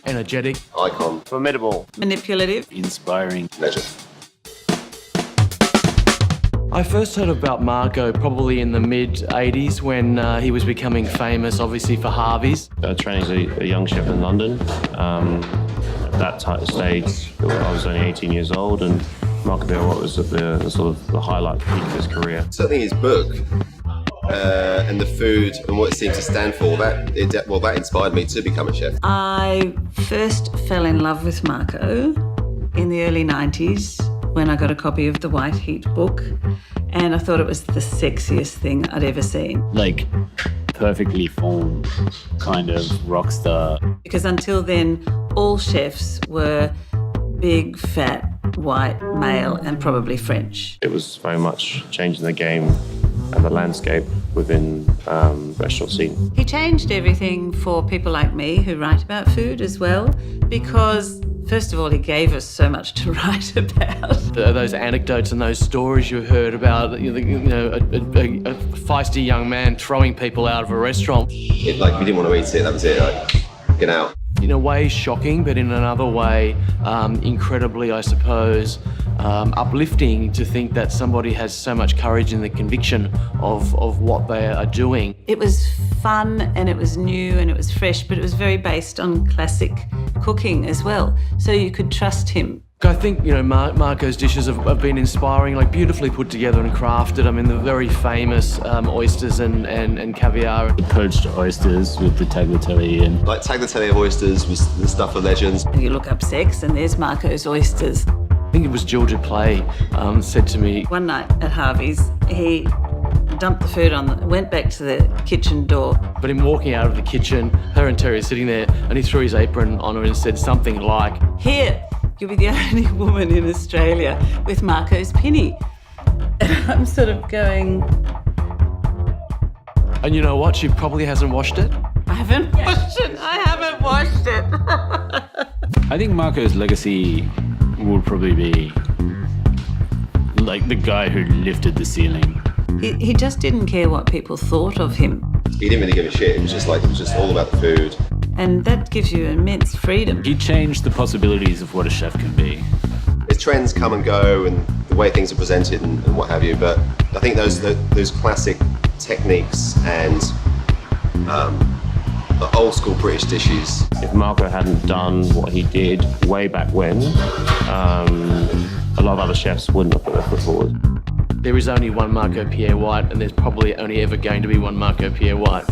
Energetic. Icon. Formidable. Manipulative. Inspiring. Legend. I first heard about Marco probably in the mid-'80s when he was becoming famous, obviously, for Harvey's. Training as a young chef in London. At that stage, I was only 18 years old, and Marco Pierre White was at the sort of the highlight peak of his career. Certainly his book and the food and what it seemed to stand for, that inspired me to become a chef. I first fell in love with Marco in the early 90s when I got a copy of the White Heat book, and I thought it was the sexiest thing I'd ever seen. Like, perfectly formed kind of rock star. Because until then, all chefs were big, fat, white, male, and probably French. It was very much changing the game and the landscape within the restaurant scene. He changed everything for people like me who write about food as well, because first of all, he gave us so much to write about. Those anecdotes and those stories you heard about, a feisty young man throwing people out of a restaurant. We didn't want to eat it, that was it, get out. In a way, shocking, but in another way, incredibly, I suppose, uplifting to think that somebody has so much courage in the conviction of what they are doing. It was fun and it was new and it was fresh, but it was very based on classic cooking as well, so you could trust him. I think, Marco's dishes have been inspiring, like beautifully put together and crafted. I mean, the very famous oysters and caviar. The poached oysters with the tagliatelle and... Like tagliatelle oysters was the stuff of legends. You look up sex and there's Marco's oysters. I think it was Georgia Play said to me... One night at Harvey's, he dumped the food went back to the kitchen door. But in walking out of the kitchen, her and Terry are sitting there, and he threw his apron on her and said something like, "Here, you'll be the only woman in Australia with Marco's Penny." And I'm sort of going... And you know what? She probably hasn't washed it. I haven't washed it. I think Marco's legacy will probably be like the guy who lifted the ceiling. He just didn't care what people thought of him. He didn't really give a shit, it was just all about the food. And that gives you immense freedom. He changed the possibilities of what a chef can be. As trends come and go and the way things are presented and what have you, but I think those classic techniques and the old school British dishes. If Marco hadn't done what he did way back when, a lot of other chefs wouldn't have put their foot forward. There is only one Marco Pierre White, and there's probably only ever going to be one Marco Pierre White.